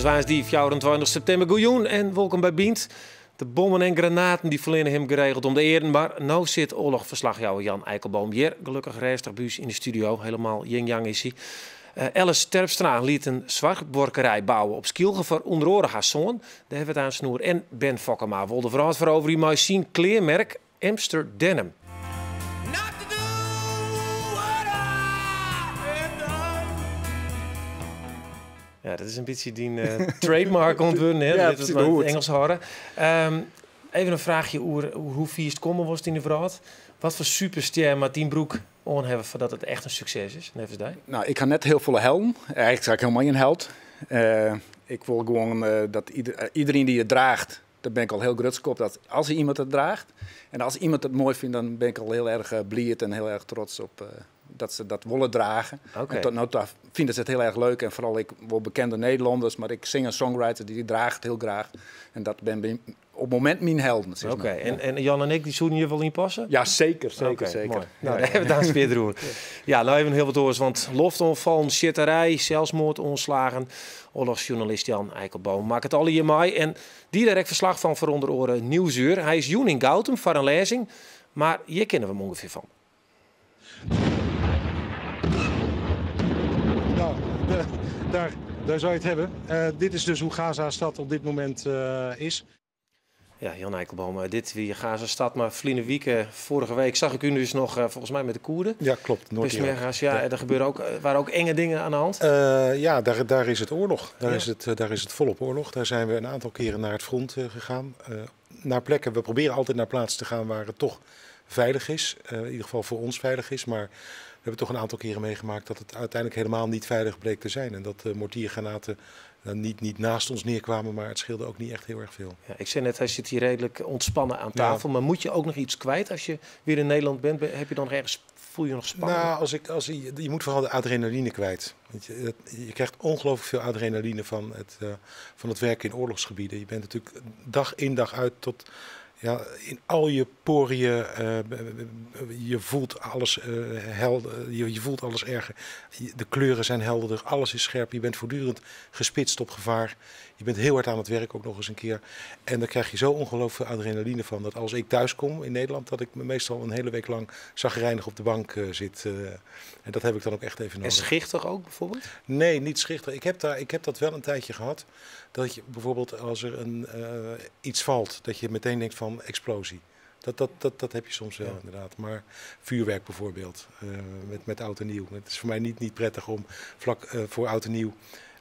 die 24 september goejoen en welkom bij Bient. De bommen en granaten die verlenen hem geregeld om de eren. Maar nou zit oorlogverslagjouwer Jan Eikelboom hier. Gelukkig rustig buis in de studio. Helemaal yin-yang is hij. Alice Terpstra liet een zwartborkerij bouwen op Skielge voor onder andere haar zoon. Daar hebben we het aan Snoer. En Ben Fokkema wilde vooral voor over die maar zien kleermerk Amsterdam. Ja, dat is een beetje die trademark ontwinnen, hè? Ja, dat is het Engels horen. Even een vraagje hoe vies komen was het in de vraag. Wat voor superster Martien Broek on hebben voordat het echt een succes is? Nou, ik ga net heel veel helden. Eigenlijk zou ik helemaal geen held. Ik wil gewoon dat iedereen die het draagt, daar ben ik al heel grutsk op. Dat als iemand het draagt en als iemand het mooi vindt, dan ben ik al heel erg blij en heel erg trots op dat ze dat willen dragen. Okay. En tot nu toe vinden ze het heel erg leuk. En vooral ik wel bekende Nederlanders, maar ik zing een songwriter die draagt het heel graag. En dat ben op het moment mijn helden. Oké, en Jan en ik, die zouden je wel in passen? Ja, zeker. Mooi. Zeker. Nou, daar hebben we het aan weer doen. Ja, nou even heel wat oors, want loftonval, shitterij, zelfmoord, onslagen. Oorlogsjournalist Jan Eikelboom maakt het al hier mee. En die direct verslag van voor onder oren Nieuwsuur. Hij is joen in Gautum voor een lezing, maar hier kennen we hem ongeveer van. Nou, daar zou je het hebben. Dit is dus hoe Gaza-stad op dit moment is. Ja, Jan Eikelboom, dit weer Gaza-stad, maar verleden week, vorige week zag ik u dus nog volgens mij met de Koerden. Ja, klopt. Noord-Irak. Ja, er gebeuren waren ook enge dingen aan de hand. Ja, daar is het oorlog. Daar is het volop oorlog. Daar zijn we een aantal keren naar het front gegaan. Naar plekken, we proberen altijd naar plaatsen te gaan waar het toch veilig is. In ieder geval voor ons veilig is, maar we hebben toch een aantal keren meegemaakt dat het uiteindelijk helemaal niet veilig bleek te zijn. En dat mortiergranaten niet naast ons neerkwamen, maar het scheelde ook niet echt heel erg veel. Ja, ik zei net, hij zit hier redelijk ontspannen aan tafel. Ja. Maar moet je ook nog iets kwijt als je weer in Nederland bent? Heb je dan ergens, voel je nog spanning? Nou, je moet vooral de adrenaline kwijt. Je krijgt ongelooflijk veel adrenaline van het werken in oorlogsgebieden. Je bent natuurlijk dag in dag uit tot... Ja, in al je poriën, je voelt alles helder, je voelt alles erger. De kleuren zijn helderder, alles is scherp. Je bent voortdurend gespitst op gevaar. Je bent heel hard aan het werk ook nog eens een keer. En daar krijg je zo ongelooflijk veel adrenaline van. Dat als ik thuis kom in Nederland, dat ik me meestal een hele week lang chagrijnig op de bank zit. En dat heb ik dan ook echt even nodig. En schichtig ook bijvoorbeeld? Nee, niet schichtig. Ik heb dat wel een tijdje gehad. Dat je bijvoorbeeld als er iets valt, dat je meteen denkt van explosie. Dat heb je soms wel, ja. Inderdaad. Maar vuurwerk bijvoorbeeld, met oud en nieuw. Het is voor mij niet prettig om vlak voor oud en nieuw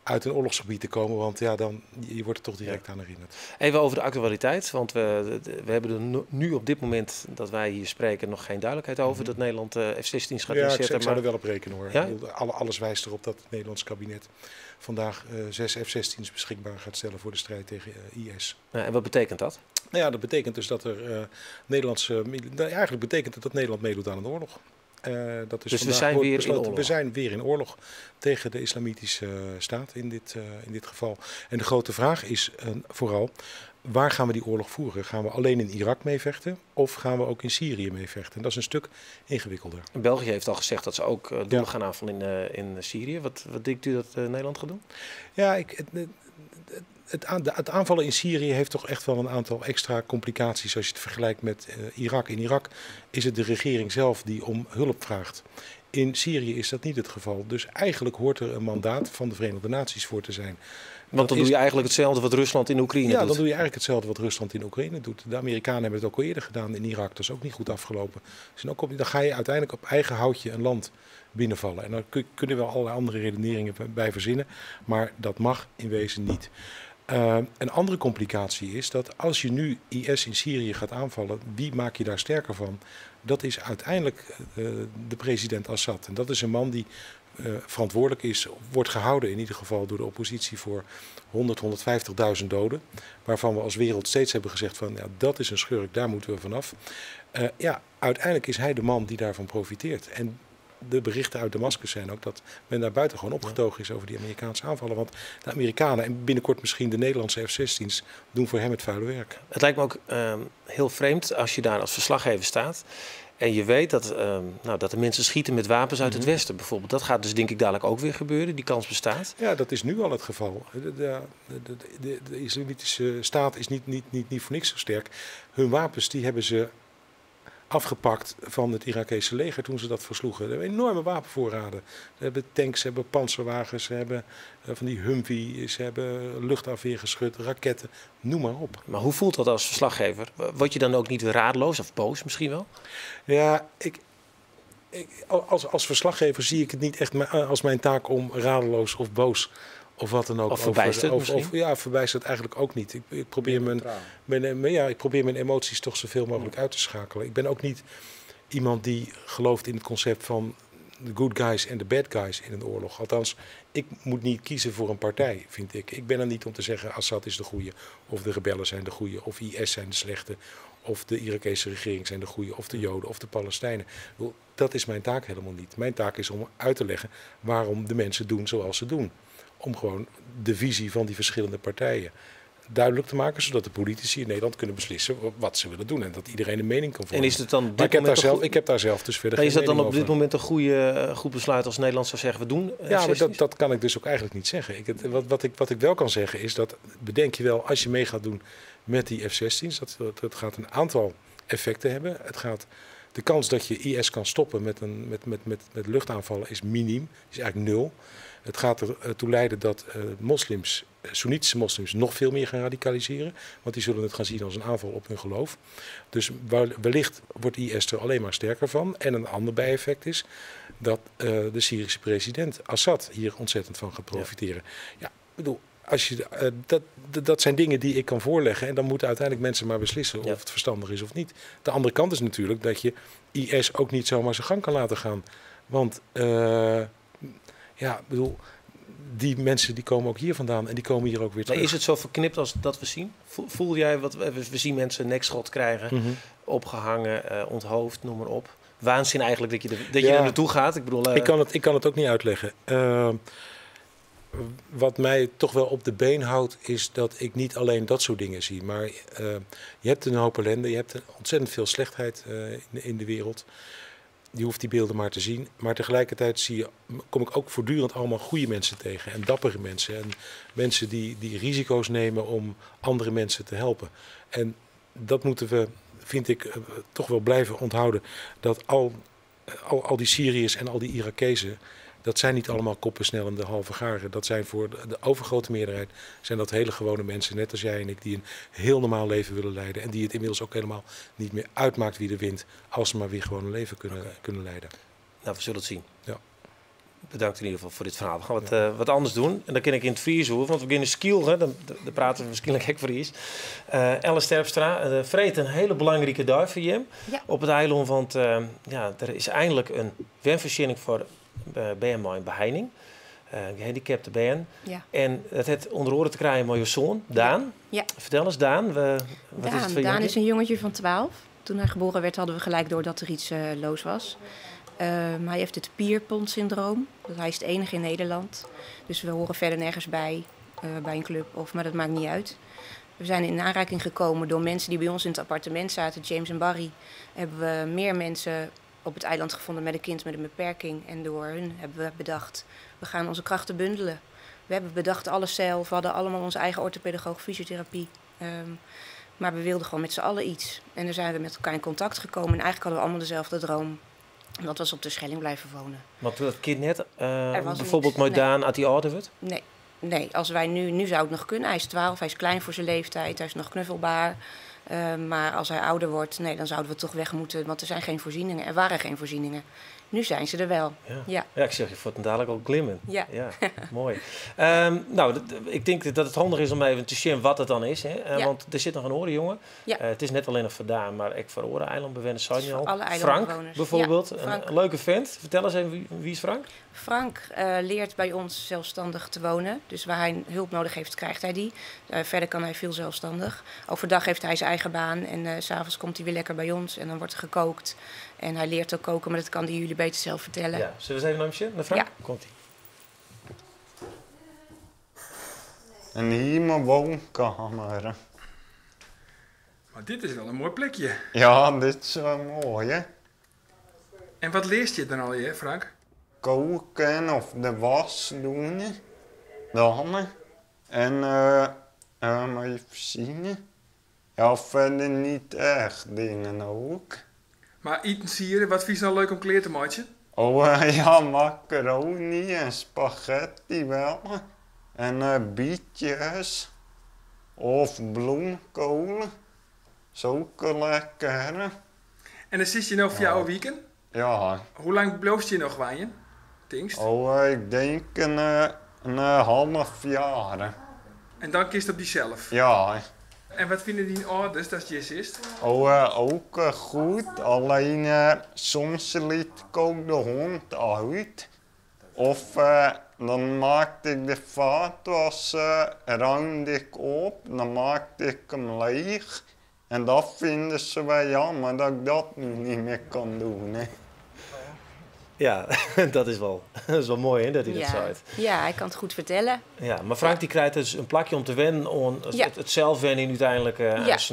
uit een oorlogsgebied te komen, want ja, je wordt er toch direct aan herinnerd. Even over de actualiteit, want we hebben er nu op dit moment dat wij hier spreken nog geen duidelijkheid over dat Nederland F-16's gaat inzetten. Ik zou er wel op rekenen hoor. Ja? Alles wijst erop dat het Nederlands kabinet vandaag 6 F-16's beschikbaar gaat stellen voor de strijd tegen IS. Ja, en wat betekent dat? Nou ja, dat betekent dus dat er eigenlijk betekent het dat Nederland meedoet aan een oorlog. Dat is dus we zijn weer in oorlog? We zijn weer in oorlog tegen de islamitische staat in dit geval. En de grote vraag is vooral, waar gaan we die oorlog voeren? Gaan we alleen in Irak meevechten of gaan we ook in Syrië meevechten? En dat is een stuk ingewikkelder. België heeft al gezegd dat ze ook doelen gaan aanvallen in Syrië. Wat denkt u dat Nederland gaat doen? Ja, het aanvallen in Syrië heeft toch echt wel een aantal extra complicaties als je het vergelijkt met Irak. In Irak is het de regering zelf die om hulp vraagt. In Syrië is dat niet het geval. Dus eigenlijk hoort er een mandaat van de Verenigde Naties voor te zijn. Want dan doe je eigenlijk hetzelfde wat Rusland in Oekraïne doet. Ja, dan doe je eigenlijk hetzelfde wat Rusland in Oekraïne doet. De Amerikanen hebben het ook al eerder gedaan in Irak. Dat is ook niet goed afgelopen. Dus dan ga je uiteindelijk op eigen houtje een land binnenvallen. En daar kunnen we wel allerlei andere redeneringen bij verzinnen. Maar dat mag in wezen niet. Een andere complicatie is dat als je nu IS in Syrië gaat aanvallen, wie maak je daar sterker van? Dat is uiteindelijk de president Assad. En dat is een man die verantwoordelijk is, wordt gehouden in ieder geval door de oppositie voor 150.000 doden. Waarvan we als wereld steeds hebben gezegd van ja, dat is een schurk, daar moeten we vanaf. Uiteindelijk is hij de man die daarvan profiteert. En de berichten uit Damascus zijn ook dat men daar buiten gewoon opgetogen is over die Amerikaanse aanvallen. Want de Amerikanen en binnenkort misschien de Nederlandse F-16's doen voor hem het vuile werk. Het lijkt me ook heel vreemd als je daar als verslaggever staat. En je weet dat de mensen schieten met wapens uit het westen bijvoorbeeld. Dat gaat dus denk ik dadelijk ook weer gebeuren. Die kans bestaat. Ja, dat is nu al het geval. De islamitische staat is niet voor niks zo sterk. Hun wapens die hebben ze afgepakt van het Irakese leger toen ze dat versloegen. Ze hebben enorme wapenvoorraden. Ze hebben tanks, ze hebben panzerwagens, ze hebben van die Humvee, ze hebben luchtafweergeschut, raketten, noem maar op. Maar hoe voelt dat als verslaggever? Word je dan ook niet weer radeloos of boos misschien wel? Ja, als verslaggever zie ik het niet echt als mijn taak om radeloos of boos of wat dan ook. Of verbijsterd misschien? Ja, verbijsterd eigenlijk ook niet. Ik probeer mijn emoties toch zoveel mogelijk uit te schakelen. Ik ben ook niet iemand die gelooft in het concept van de good guys en de bad guys in een oorlog. Althans, ik moet niet kiezen voor een partij, vind ik. Ik ben er niet om te zeggen Assad is de goeie, of de rebellen zijn de goeie, of IS zijn de slechte, of de Irakese regering zijn de goeie, of de Joden, of de Palestijnen. Dat is mijn taak helemaal niet. Mijn taak is om uit te leggen waarom de mensen doen zoals ze doen. Om gewoon de visie van die verschillende partijen duidelijk te maken, zodat de politici in Nederland kunnen beslissen wat ze willen doen en dat iedereen een mening kan vormen. En is het dan ik heb daar zelf dus verder geen mening over. Is dat dan op dit over. moment een goed besluit als Nederland zou zeggen we doen? Ja, maar dat kan ik dus ook eigenlijk niet zeggen. Wat ik wel kan zeggen is dat, bedenk je wel, als je mee gaat doen met die F-16's, dat gaat een aantal effecten hebben. De kans dat je IS kan stoppen met luchtaanvallen is miniem, is eigenlijk nul. Het gaat ertoe leiden dat Soenitische moslims nog veel meer gaan radicaliseren. Want die zullen het gaan zien als een aanval op hun geloof. Dus wellicht wordt IS er alleen maar sterker van. En een ander bijeffect is dat de Syrische president Assad hier ontzettend van gaat profiteren. Ja, ik bedoel, dat zijn dingen die ik kan voorleggen. En dan moeten uiteindelijk mensen maar beslissen of het verstandig is of niet. De andere kant is natuurlijk dat je IS ook niet zomaar zijn gang kan laten gaan. Want ik bedoel, die mensen die komen ook hier vandaan en die komen hier ook weer terug. Maar is het zo verknipt als dat we zien? Voel jij wat we zien mensen nekschot krijgen, opgehangen, onthoofd, noem maar op. Waanzin eigenlijk dat je er naartoe gaat. Ik bedoel, ik kan het ook niet uitleggen. Wat mij toch wel op de been houdt, is dat ik niet alleen dat soort dingen zie. Maar je hebt een hoop ellende, je hebt ontzettend veel slechtheid in de wereld. Je hoeft die beelden maar te zien. Maar tegelijkertijd kom ik ook voortdurend allemaal goede mensen tegen. En dappere mensen. En mensen die risico's nemen om andere mensen te helpen. En dat moeten we, vind ik, toch wel blijven onthouden. Dat al die Syriërs en al die Irakezen, dat zijn niet allemaal koppensnellende halve garen. Dat zijn voor de overgrote meerderheid zijn dat hele gewone mensen, net als jij en ik, die een heel normaal leven willen leiden. En die het inmiddels ook helemaal niet meer uitmaakt wie er wint, als ze maar weer gewoon een leven kunnen leiden. Nou, we zullen het zien. Ja. Bedankt in ieder geval voor dit verhaal. We gaan wat anders doen. En dan kan ik in het Fries horen, want we beginnen skiel. Dan praten we misschien gek Fries. Elle Sterpstra, vreet een hele belangrijke dag voor je op het eiland. Want er is eindelijk een wenverzinning voor BNM in beheining. Gehandicapte BN. Ja. En het heeft onder oren te krijgen met je zoon, Daan. Ja. Vertel eens, Daan. Wat is het voor Daan is een jongetje van 12. Toen hij geboren werd, hadden we gelijk door dat er iets loos was. Hij heeft het Pierpont-syndroom. Hij is de enige in Nederland. Dus we horen verder nergens bij een club. Maar dat maakt niet uit. We zijn in aanraking gekomen door mensen die bij ons in het appartement zaten. James en Barry. Hebben we meer mensen op het eiland gevonden met een kind met een beperking. En door hun hebben we bedacht, we gaan onze krachten bundelen. We hebben bedacht alles zelf. We hadden allemaal onze eigen orthopedagoog, fysiotherapie. Maar we wilden gewoon met z'n allen iets. En daar zijn we met elkaar in contact gekomen. En eigenlijk hadden we allemaal dezelfde droom. Dat was op de Schelling blijven wonen. Want dat kind net, bijvoorbeeld met Daan, had hij ouder wordt? Nee, als wij nu zou het nog kunnen. Hij is 12, hij is klein voor zijn leeftijd, hij is nog knuffelbaar. Maar als hij ouder wordt, dan zouden we toch weg moeten. Want er zijn geen voorzieningen. Er waren geen voorzieningen. Nu zijn ze er wel. Ja, ik zeg je, voor het dadelijk ook glimmen. Ja. Mooi. Ik denk dat het handig is om even te zien wat het dan is. Hè? Want er zit nog een orenjongen. Ja. Het is net alleen nog vandaan, maar ik voor Oren-eiland bewenden Sanjo. Frank bijvoorbeeld, Frank. Een leuke vent. Vertel eens even, wie is Frank? Frank leert bij ons zelfstandig te wonen. Dus waar hij hulp nodig heeft, krijgt hij die. Verder kan hij veel zelfstandig. Overdag heeft hij zijn eigen baan en 's avonds komt hij weer lekker bij ons en dan wordt er gekookt. En hij leert ook koken, maar dat kan hij jullie beter zelf vertellen. Ja. Zullen we eens even naar Frank? Ja. Komt-ie. En hier mijn woonkamer. Maar dit is wel een mooi plekje. Ja, dit is mooi, hè? En wat leest je dan al, hè, Frank? Koken of de was doen. Dan. En maar even zien. Ja, verder niet echt dingen ook. Maar eten sieren, wat vind je nou leuk om kleren te maken? Oh ja, macaroni en spaghetti wel. En bietjes. Of bloemkool. Zulke lekker. En dan zit je nog voor jouw weekend. Ja. Hoe lang blijf je nog waaien? Tingst. Oh, ik denk een half jaar. En dan kiest op diezelf. Ja. En wat vinden die ouders dat je is? Oh, ook goed. Alleen soms liet ik ook de hond uit. Of dan maakte ik de vaatwas, ruimde ik op, dan maakte ik hem leeg. En dat vinden ze wel jammer dat ik dat nu niet meer kan doen. Hè. Ja, dat is wel mooi hè, dat hij dat zei. Ja, hij kan het goed vertellen. Ja, maar Frank die krijgt dus een plakje om te wennen, om het zelf wennen uiteindelijk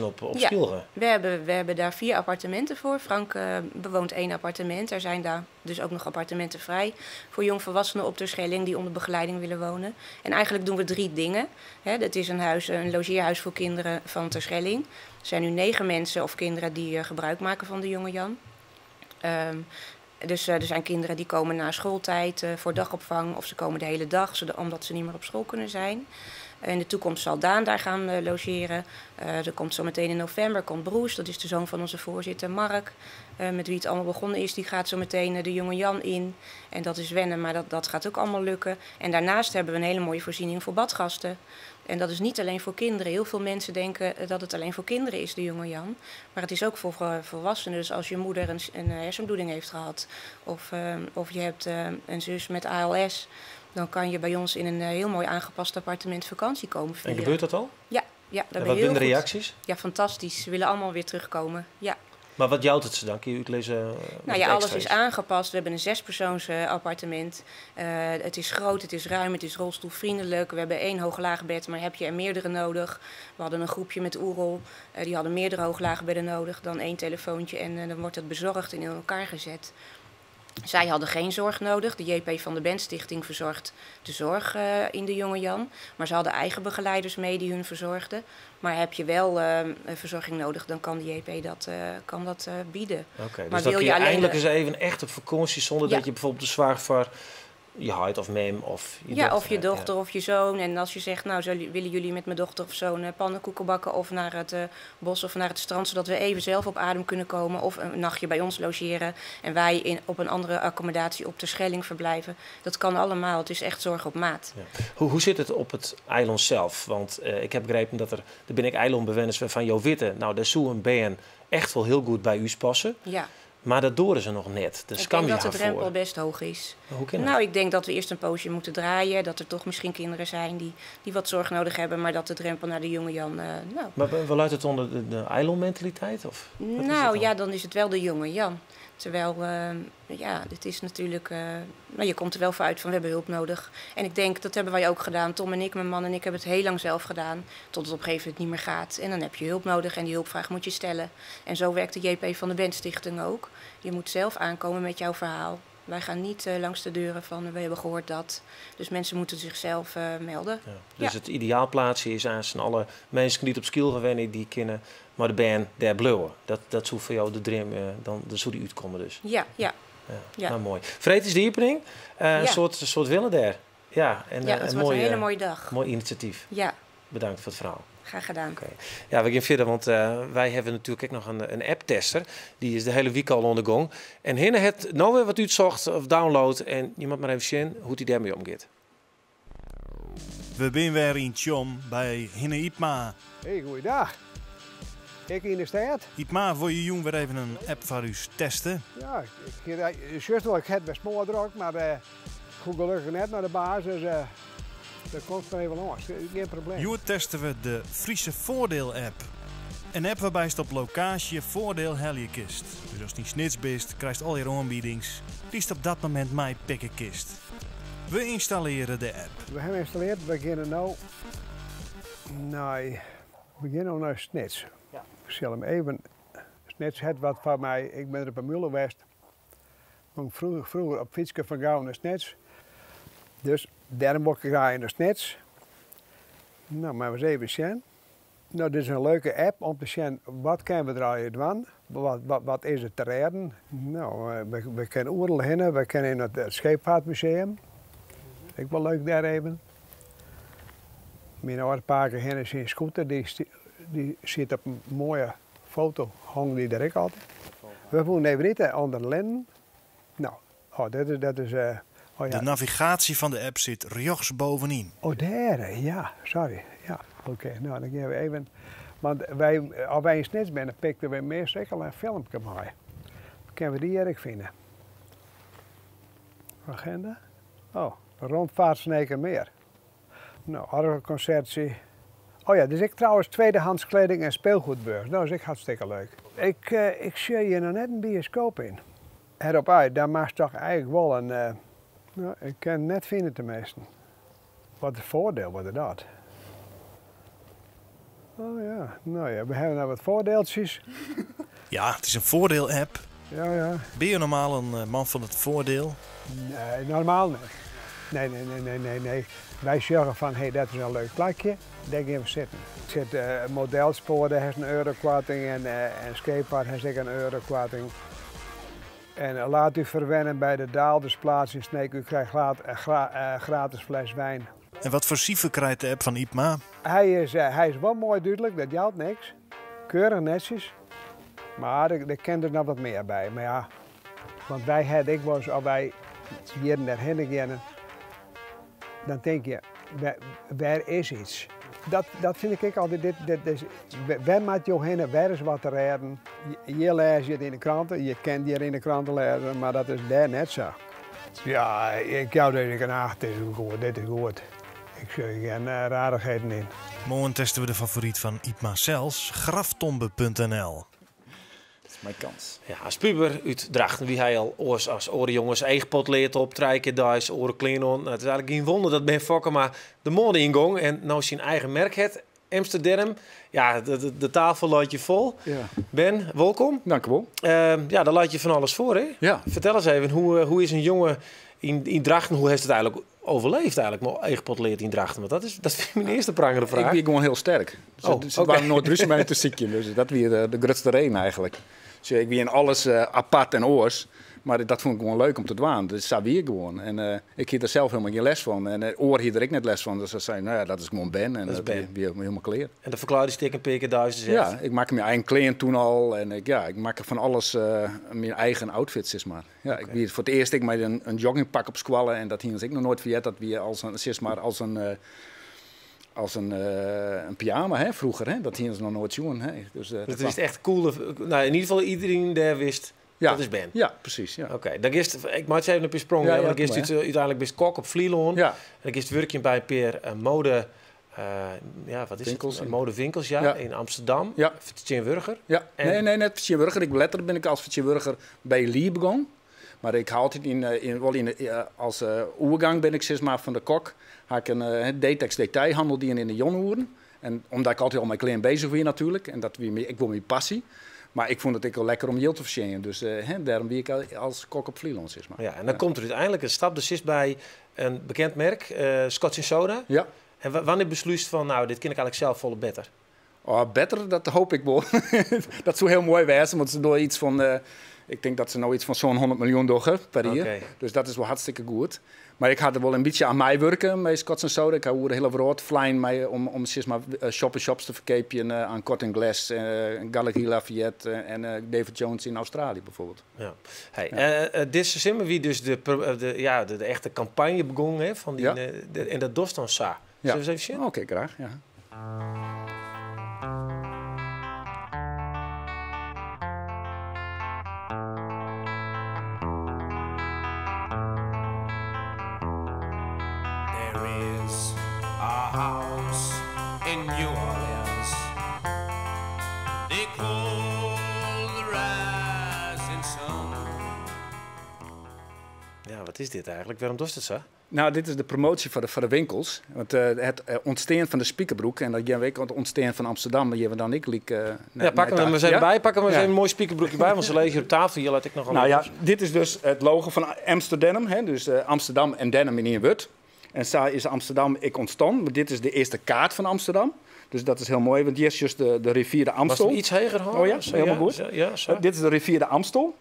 op Skilge. We hebben daar 4 appartementen voor. Frank bewoont 1 appartement. Er zijn daar dus ook nog appartementen vrij voor jongvolwassenen op Terschelling die onder begeleiding willen wonen. En eigenlijk doen we 3 dingen. Dat is een logeerhuis voor kinderen van Terschelling. Er zijn nu 9 mensen of kinderen die gebruik maken van de Jonge Jan. Dus er zijn kinderen die komen na schooltijd voor dagopvang of ze komen de hele dag omdat ze niet meer op school kunnen zijn. In de toekomst zal Daan daar gaan logeren. Er komt zo meteen in november komt Broes, dat is de zoon van onze voorzitter Mark. Met wie het allemaal begonnen is, die gaat zo meteen de Jonge Jan in. En dat is wennen, maar dat gaat ook allemaal lukken. En daarnaast hebben we een hele mooie voorziening voor badgasten. En dat is niet alleen voor kinderen. Heel veel mensen denken dat het alleen voor kinderen is, de Jonge Jan. Maar het is ook voor volwassenen. Dus als je moeder een hersenbloeding heeft gehad of je hebt een zus met ALS, dan kan je bij ons in een heel mooi aangepast appartement vakantie komen vieren. En gebeurt dat al? Ja, daar ben en je wat heel zijn de goed. reacties? Ja, fantastisch. Ze willen allemaal weer terugkomen. Ja. Maar wat jouwt het ze dan? Kun je uitlezen? Nou ja, alles is aangepast. We hebben een 6-persoons appartement. Het is groot, het is ruim, het is rolstoelvriendelijk. We hebben 1 hooglaagbed, maar heb je er meerdere nodig. We hadden een groepje met Oerol. Die hadden meerdere hooglaagbedden nodig dan 1 telefoontje. En dan wordt het bezorgd en in elkaar gezet. Zij hadden geen zorg nodig. De JP van de Benstichting verzorgt de zorg in de Jonge Jan. Maar ze hadden eigen begeleiders mee die hun verzorgden. Maar heb je wel verzorging nodig, dan kan de JP dat bieden. Oké, maar dus dan kun je eindelijk eens even echt op vakantie zonder dat je bijvoorbeeld de zwager je huid of mem of je dochter. Of je dochter of je zoon. En als je zegt, nou willen jullie met mijn dochter of zoon pannenkoeken bakken of naar het bos of naar het strand, zodat we even zelf op adem kunnen komen of een nachtje bij ons logeren en wij op een andere accommodatie op Terschelling verblijven. Dat kan allemaal. Het is echt zorg op maat. Ja. Hoe zit het op het eiland zelf? Want ik heb begrepen dat daar ben ik eilandbewoners van Jo Witte. Nou, daar zou een BN echt wel heel goed bij u passen. Ja. Maar dat doen ze nog net. Dus ik denk dat de drempel best hoog is. Hoe kan dat? Nou, ik denk dat we eerst een poosje moeten draaien. Dat er toch misschien kinderen zijn die wat zorg nodig hebben. Maar dat de drempel naar de Jonge Jan... Maar wel uit het onder de eilandmentaliteit? Of nou ja, dan is het wel de Jonge Jan. Terwijl, dit is natuurlijk... je komt er wel voor uit van, we hebben hulp nodig. En ik denk, dat hebben wij ook gedaan. Tom en ik, mijn man en ik, hebben het heel lang zelf gedaan. Tot het op een gegeven moment niet meer gaat. En dan heb je hulp nodig en die hulpvraag moet je stellen. En zo werkt de JP van de Benstichting ook. Je moet zelf aankomen met jouw verhaal. Wij gaan niet langs de deuren van, we hebben gehoord dat. Dus mensen moeten zichzelf melden. Ja. Dus het ideaalplaatsje is aan alle mensen die niet op Skilge wennen, die kennen... Maar de band der blauwe, dat zou voor jou de dream, dan zou die uitkomen dus. Ja. Nou, mooi. Vreet is de opening, een soort willen daar. Ja, en het wordt een hele mooie dag. Mooi initiatief. Ja. Bedankt voor het verhaal. Graag gedaan. Okay. Ja, we gaan verder, want wij hebben natuurlijk ook nog een app-tester. Die is de hele week al ondergang. En Hinne het nou weer wat uitzocht of download. En je moet maar even zien hoe hij daarmee omgaat. We zijn weer in Tjom bij Hinne Ipma. Hey, goeiedag. Ik in de stad. Ipma, voor je jong weer even een app voor u testen? Ja, ik heb best mooi druk, maar goed gelukkig net naar de baas. Dus dat komt er even langs. Geen probleem. Hier testen we de Friese Voordeel-app. Een app waarbij je op locatie voordeel helje kist. Dus als je niet snits bent, krijg je al je aanbiedings. Die is op dat moment mij pikken kist. We installeren de app. We hebben geïnstalleerd, we beginnen nu naar Snits. Ja. Ik zal hem even. Snits het wat van mij, ik ben er op een Mulle West. Vroeger op fietsje van Gouw naar Snits. Dus daarom word ik rijden naar Snits. Nou, maar we eens even zien. Nou, dit is een leuke app om te zien wat kunnen we draaien doen. Wat is het te redden? Nou, we kunnen overal heen. We kunnen in het Scheepvaartmuseum. Ik wel leuk daar even. Mijn oude paken heen is een scooter. Die zit op een mooie foto. Hangen die daar ook altijd. We moeten even rijden onder de linden. Nou, dat is ja. De navigatie van de app zit rechts bovenin. Oh, daar, ja, sorry. Ja, oké. Nou, dan gaan we even. Want als wij in Snits zijn, dan pikken we meestal een filmpje mee. Dan kunnen we die erg vinden. Agenda. Oh, Rondvaartsnekermeer. Nou, orgelconcertie. Oh ja, dus ik trouwens tweedehands kleding en speelgoedbeurs. Nou, dat is ook hartstikke leuk. Ik zie hier nog net een bioscoop in. Erop uit, daar mag je toch eigenlijk wel een... nou, ik kan het net vinden tenminste. Wat het voordeel wordt dat. Oh ja, nou ja, we hebben nou wat voordeeltjes. Ja, het is een voordeel-app. Ja. Ben je normaal een man van het voordeel? Nee, normaal niet. Nee. Wij zeggen van, hey, dat is een leuk plekje, daar gaan we zitten. Er zit modelspoor, daar heeft een eurokorting en skatepark heeft ook een eurokorting. En laat u verwennen bij de Daaldersplaats in Sneek, u krijgt gratis fles wijn. En wat voor cijfer krijgt de app van IPMA? Hij is wel mooi duidelijk, dat geldt niks. Keurig netjes. Maar er kent er nog wat meer bij. Maar ja, want wij hadden dikwijls al bij hier en daarheen gaan. Dan denk je, waar is iets? Dat vind ik altijd. Waar moet je heen, waar is wat te redden? Hier lees je het in de kranten, je kent hier in de kranten lezen, maar dat is daar net zo. Ja, ik jou denk dit is goed. Ik zie geen rarigheden in. Morgen testen we de favoriet van Ipma zelfs, graftombe.nl. Dat is mijn kans. Ja, als puber uit Drachten, wie hij al als orenjongens eigen pot leert op, 3 keer thuis, oren clean on. Nou, het is eigenlijk geen wonder dat Ben Fokker maar de mode ingong en nou zijn eigen merk het. Amsterdam, ja, de tafel laat je vol. Ja. Ben, welkom. Dank u wel. Ja, daar laat je van alles voor, hè? Ja. Vertel eens even, hoe is een jongen in Drachten, hoe heeft het eigenlijk overleefd eigenlijk, maar eigen pot leert in Drachten? Want dat is mijn eerste prangende vraag. Ik ben gewoon heel sterk. Dus het waren nooit ruzie met te ziekje, dus dat weer de grootste reden eigenlijk. Dus ik ben in alles apart en oors. Maar dat vond ik gewoon leuk om te doen. Dus dat weer gewoon. En ik had er zelf helemaal geen les van. En oor had er ik net les van. Dus ze zeiden, nou ja, dat is gewoon Ben. En dat is weer helemaal klaar. En de verklaarde stik een paar keer 1000 zegt. Ja, ik maakte mijn eigen kleren toen al. En ik maakte van alles mijn eigen outfits, zeg maar. Ja, okay. Ik weer voor het eerst ik met een joggingpak op squallen. En dat hield ik nog nooit vergeten. Dat weer als een pyjama, hè, vroeger. Hè? Dat hielden ze nog nooit zien. Hè? Dus, dat is echt cool. Nou, in ieder geval iedereen daar wist... Ja, dat is Ben. Ja, precies. Ja. Oké, dan is ik maak even op je sprong. Ja, dan is het uiteindelijk best kok op Vlieland. Ja. En dan is het werkje bij een paar mode. Wat is winkels, het? Modewinkels, in Amsterdam. Ja. Vertjeenwurger. Ja. En... Nee, net Vertjeenwurger. Letterlijk ben ik als Vertjeenwurger bij Lee begonnen. Maar ik hou het als oergang ben ik zeg maar van de kok. Had ik een Detex detailhandel die in de Jonhoeren. En omdat ik altijd al mijn kleding bezig was natuurlijk. En dat ik wil mijn passie. Maar ik vond het ook wel lekker om yield te verschijnen. Dus daarom wie ik als kok op Vlieland, zeg maar. Ja, en dan komt er uiteindelijk een stap. Dus is bij een bekend merk, Scotch & Soda. Ja. En wanneer besluist van, nou, dit ken ik eigenlijk zelf volle beter? Oh, beter, dat hoop ik wel. Dat zou heel mooi wezen, want ze doen iets van... ik denk dat ze nou iets van zo'n 100 miljoen doen per jaar. Okay. Dus dat is wel hartstikke goed. Maar ik had er wel een beetje aan mij werken met Scotch & Soda. Ik had een hele rood flying mee om zeg maar, shop-in-shops te verkopen aan Cotton Glass, Galerie Lafayette en David Jones in Australië bijvoorbeeld. Ja. Hey, dit is simmer wie dus de echte campagne begon hè, van die, en dat dost dan sa. Zullen we eens even zien? Oké, graag. Ja. House in New Orleans. wat is dit eigenlijk? Waarom doet het zo? Nou, dit is de promotie voor de winkels. Want het ontstaan van de Spiekerbroek en dat week het ontstaan van Amsterdam, die hebben dan ik liek. Pakken we hem eens even bij. Pakken we eens even een mooi Spiekerbroekje bij, want ze lezen hier op tafel. Hier laat ik nog Nou ja, dit is dus het logo van Amsterdam, hè? Dus Amsterdam en Denim in één woord. En zo is Amsterdam ik ontstaan. Maar dit is de eerste kaart van Amsterdam. Dus dat is heel mooi, want hier is juist de rivier de Amstel. Was het iets hoger hoor? Oh ja, helemaal goed. Zo. Dit is de rivier de Amstel.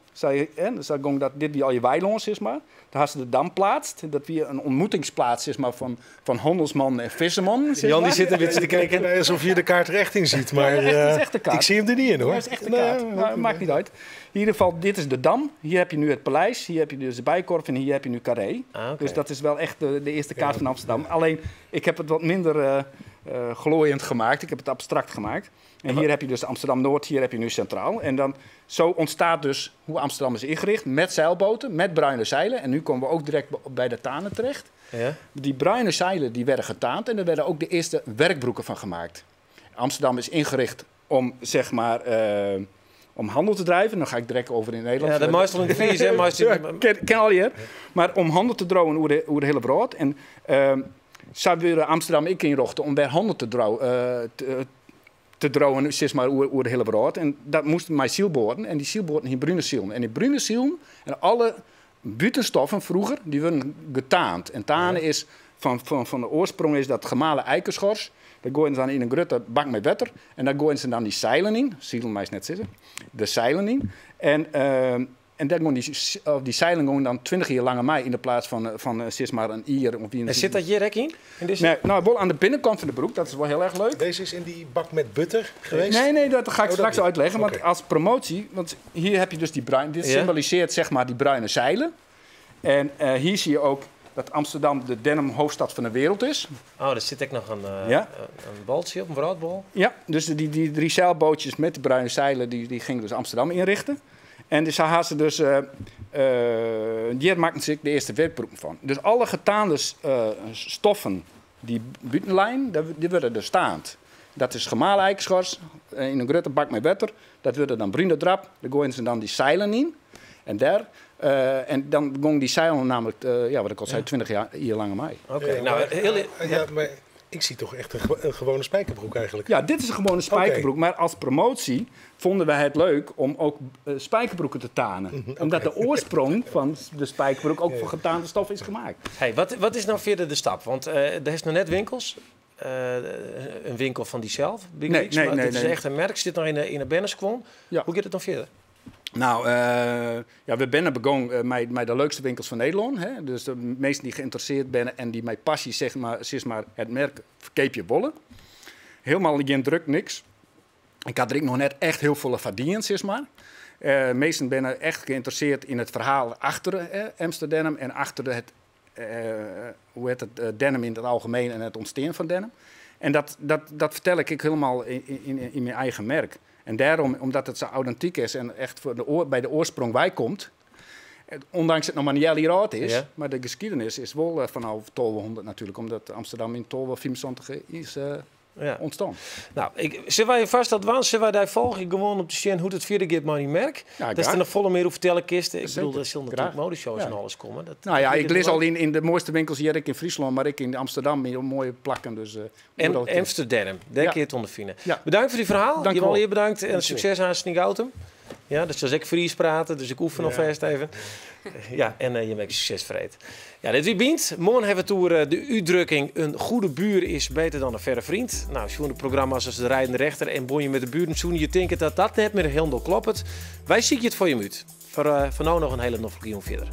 Dus dat dit die al je weilands is maar. Daar hebben ze de dam plaatst. Dat weer een ontmoetingsplaats is maar van handelsman en visserman. Jan die zit een beetje te kijken. Nee, alsof je de kaart er echt in ziet, maar het is echt de kaart. ik zie hem er niet in hoor. Ja, het is echt de kaart. Nou, maakt niet uit. In ieder geval, dit is de Dam. Hier heb je nu het paleis. Hier heb je dus de Bijenkorf en hier heb je nu Carré. Okay. Dus dat is wel echt de eerste kaart van Amsterdam. Alleen, ik heb het wat minder glooiend gemaakt. Ik heb het abstract gemaakt. En hier heb je dus Amsterdam-Noord, hier heb je nu Centraal. En dan zo ontstaat dus hoe Amsterdam is ingericht. Met zeilboten, met bruine zeilen. En nu komen we ook direct bij de tanen terecht. Ja. Die bruine zeilen die werden getaand en er werden ook de eerste werkbroeken van gemaakt. Amsterdam is ingericht om, zeg maar, om handel te drijven. Dan ga ik direct over in Nederland. Ja, de meestal in de vies, hè? Ken al hier. Maar om handel te drogen over de hele wereld. En zou we Amsterdam ik inrichten om weer handel te drogen, zeg maar, over de hele wereld. En dat moesten mijn zielboorden. En die zielboorden in bruine zielen. En die bruine zielen en alle buitenstoffen vroeger, die werden getaand. En tanen is van de oorsprong is dat gemalen eikenschors. Daar gooien ze dan in een grote bak met water. En daar gooien ze dan die zeilen in. Zielen mij net zitten. De zeilen in. En daar gaan die zeilen gaan dan 20 jaar lang aan mij in de plaats van zeg maar een ier. En zit dat hier rek in? Nee, nou, wel aan de binnenkant van de broek. Dat is wel heel erg leuk. Deze is in die bak met butter geweest? Nee, dat ga ik straks uitleggen. Okay. Want als promotie, want hier heb je dus die bruine. Dit symboliseert zeg maar die bruine zeilen. En hier zie je ook dat Amsterdam de denim hoofdstad van de wereld is. Oh, daar zit ik nog een baltje op, een broodbol. Ja, dus die 3 zeilbootjes met de bruine zeilen, die gingen dus Amsterdam inrichten. En dus daar ze dus, hier maakten ze de eerste werkbroeken van. Dus alle getaande stoffen, die buitenlijn, die werden dus staand. Dat is gemalen eikenschors in een grote bak met water. Dat wordt dan bruine drap. Daar gooien ze dan die zeilen in. En dan gingen die zeilen namelijk, wat ik al zei, 20 jaar lang aan mij. Oké, maar ik zie toch echt een gewone spijkerbroek eigenlijk. Ja, dit is een gewone spijkerbroek. Maar als promotie vonden wij het leuk om ook spijkerbroeken te tanen. Omdat de oorsprong van de spijkerbroek ook voor getaande stof is gemaakt. Hey, wat is nou verder de stap? Want er is nog net winkels. Een winkel van diezelf. Nee. Dit is echt een merk. Zit nog in een bannerskwon. Ja. Hoe gaat het dan verder? Nou, we zijn begonnen met de leukste winkels van Nederland. Hè? Dus de meesten die geïnteresseerd zijn en die met passie zeg maar het merk verkeepje wollen. Helemaal geen druk, niks. Ik had er ook nog net echt heel veel verdiend, zeg maar. Meesten zijn echt geïnteresseerd in het verhaal achter Amsterdam en achter het, denim in het algemeen en het ontstaan van denim. En dat vertel ik helemaal in mijn eigen merk. En daarom, omdat het zo authentiek is en echt bij de oorsprong bij komt, ondanks het nog maar niet heel oud is, maar de geschiedenis is wel vanaf 1200 natuurlijk, omdat Amsterdam in 1275 is ontstaan. Nou, zullen wij vast dat waan, zullen wij daar volgen gewoon op de scène hoe het verder gaat maar niet merk? Ja, dat is er nog volle meer over vertellen kisten. Ik bedoel, er zullen natuurlijk modeshows en alles komen. Ik lees al in de mooiste winkels hier in Friesland, maar ik in Amsterdam met mooie plakken. Dus, en Amsterdam, daar kun je het ondervinden. Ja. Bedankt voor die verhaal. Je wel hier bedankt en succes aan Sneekautum. Ja, dus als ik Fries praten, dus ik oefen nog vast even. Ja, en je maakt succes vreed. Ja, dit wie bient. Morgen hebben we toe de uitdrukking een goede buur is beter dan een verre vriend. Nou, zo'n de programma's als de rijdende rechter en bonje met de buren, zo'n je denkt dat dat net meer helemaal klopt. Wij zien je het voor je muut. Voor nou nog een hele nog verder.